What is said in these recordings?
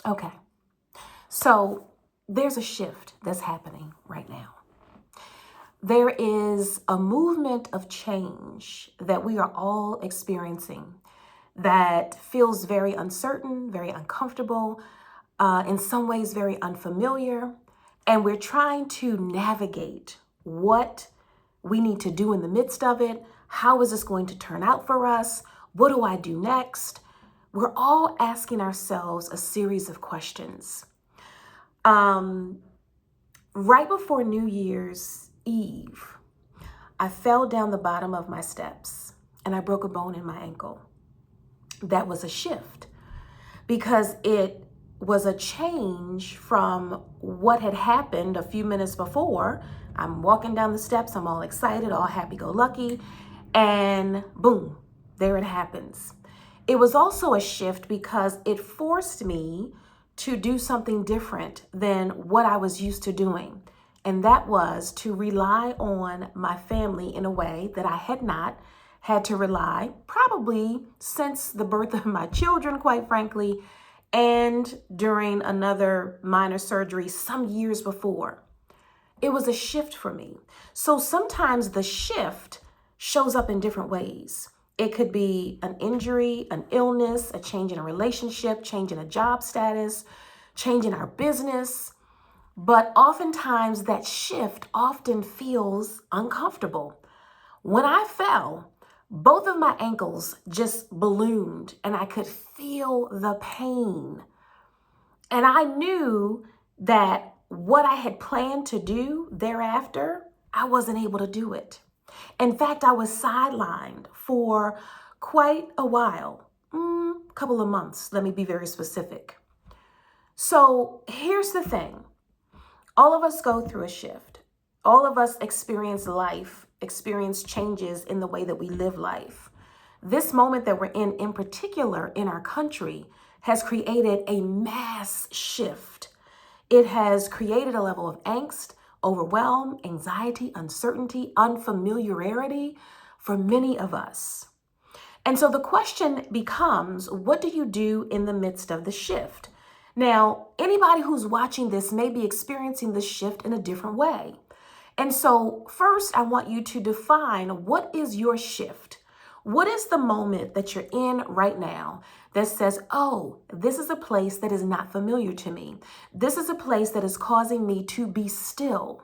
Okay. So there's a shift that's happening right now. There is a movement of change that we are all experiencing that feels very uncertain, very uncomfortable, in some ways very unfamiliar. And we're trying to navigate what we need to do in the midst of it. How is this going to turn out for us? What do I do next? We're all asking ourselves a series of questions. Right before New Year's Eve, I fell down the bottom of my steps and I broke a bone in my ankle. That was a shift because it was a change from what had happened a few minutes before. I'm walking down the steps, I'm all excited, all happy-go-lucky, and boom, there it happens. It was also a shift because it forced me to do something different than what I was used to doing. And that was to rely on my family in a way that I had not had to rely probably since the birth of my children, quite frankly, and during another minor surgery some years before. It was a shift for me. So sometimes the shift shows up in different ways. It could be an injury, an illness, a change in a relationship, change in a job status, change in our business. But oftentimes that shift often feels uncomfortable. When I fell, both of my ankles just ballooned and I could feel the pain. And I knew that what I had planned to do thereafter, I wasn't able to do it. In fact, I was sidelined for quite a while, a couple of months. Let me be very specific. So here's the thing. All of us go through a shift. All of us experience life, experience changes in the way that we live life. This moment that we're in particular in our country, has created a mass shift. It has created a level of angst, overwhelm, anxiety, uncertainty, unfamiliarity for many of us. And so the question becomes, what do you do in the midst of the shift? Now, anybody who's watching this may be experiencing the shift in a different way. And so first, I want you to define, what is your shift? What is the moment that you're in right now that says, oh, this is a place that is not familiar to me. This is a place that is causing me to be still.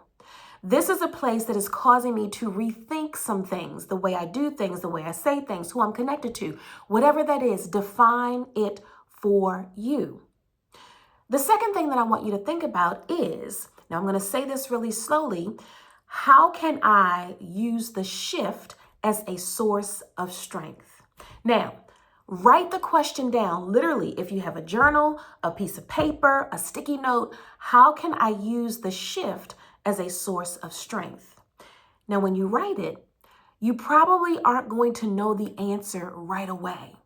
This is a place that is causing me to rethink some things, the way I do things, the way I say things, who I'm connected to. Whatever that is, define it for you. The second thing that I want you to think about is, now I'm going to say this really slowly, how can I use the shift as a source of strength? Now, write the question down. Literally, if you have a journal, a piece of paper, a sticky note, how can I use the shift as a source of strength? Now, when you write it, you probably aren't going to know the answer right away.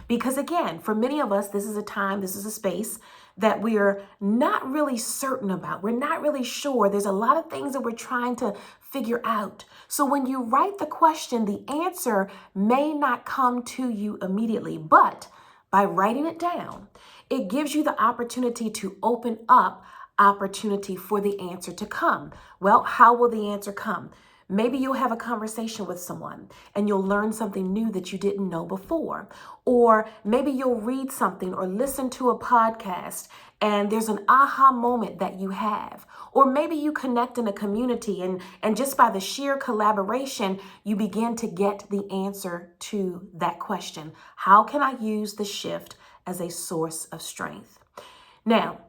Because again, for many of us, this is a time, this is a space that we're not really certain about. We're not really sure. There's a lot of things that we're trying to figure out. So when you write the question, the answer may not come to you immediately, but by writing it down, it gives you the opportunity to open up opportunity for the answer to come. Well, how will the answer come? Maybe you'll have a conversation with someone and you'll learn something new that you didn't know before. Or maybe you'll read something or listen to a podcast and there's an aha moment that you have. Or maybe you connect in a community and just by the sheer collaboration, you begin to get the answer to that question. How can I use the shift as a source of strength? Now,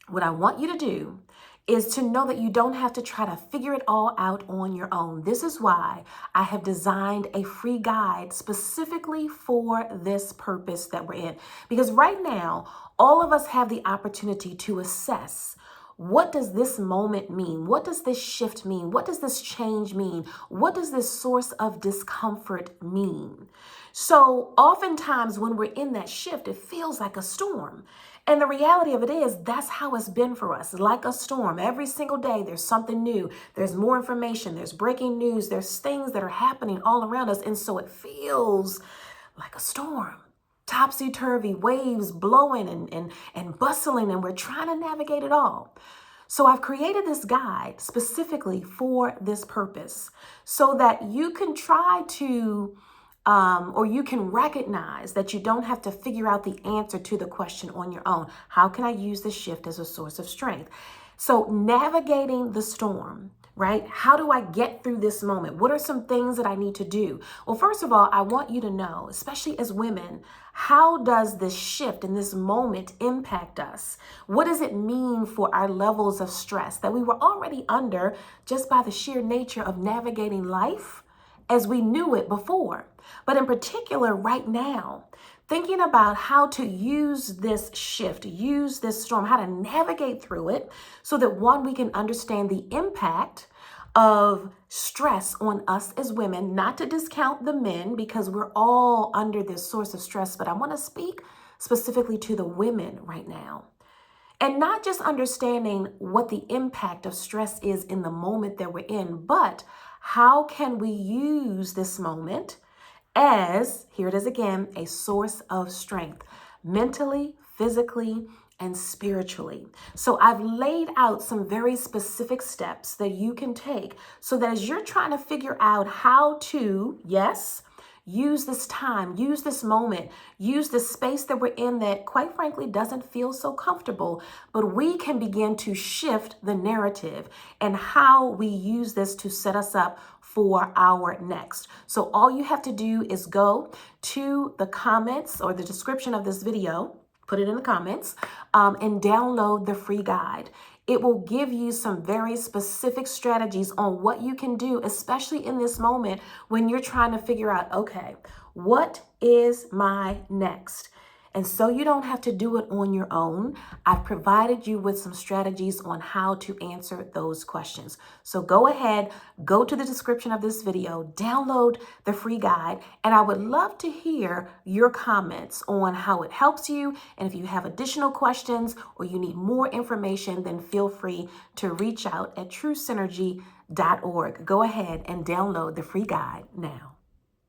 what I want you to do is to know that you don't have to try to figure it all out on your own. This is why I have designed a free guide specifically for this purpose that we're in. Because right now, all of us have the opportunity to assess, what does this moment mean? What does this shift mean? What does this change mean? What does this source of discomfort mean? So oftentimes when we're in that shift, it feels like a storm. And the reality of it is, that's how it's been for us, like a storm. Every single day, there's something new. There's more information. There's breaking news. There's things that are happening all around us. And so it feels like a storm. topsy-turvy, waves blowing and bustling, and we're trying to navigate it all. So I've created this guide specifically for this purpose so that you can try to, or you can recognize that you don't have to figure out the answer to the question on your own. How can I use this shift as a source of strength? So navigating the storm, right? How do I get through this moment? What are some things that I need to do? Well, first of all, I want you to know, especially as women, how does this shift in this moment impact us? What does it mean for our levels of stress that we were already under just by the sheer nature of navigating life as we knew it before? But in particular, right now, thinking about how to use this shift, use this storm, how to navigate through it so that one, we can understand the impact of stress on us as women, not to discount the men because we're all under this source of stress, but I want to speak specifically to the women right now. And not just understanding what the impact of stress is in the moment that we're in, but how can we use this moment as, here it is again, a source of strength, mentally, physically, and spiritually. So I've laid out some very specific steps that you can take so that as you're trying to figure out how to, yes, use this time, use this moment, use this space that we're in that quite frankly doesn't feel so comfortable, but we can begin to shift the narrative and how we use this to set us up for our next. So all you have to do is go to the comments or the description of this video, put it in the comments, and download the free guide. It will give you some very specific strategies on what you can do, especially in this moment when you're trying to figure out, okay, what is my next? And so you don't have to do it on your own. I've provided you with some strategies on how to answer those questions. So go ahead, go to the description of this video, download the free guide, and I would love to hear your comments on how it helps you. And if you have additional questions or you need more information, then feel free to reach out at TruSynergy.org. Go ahead and download the free guide now.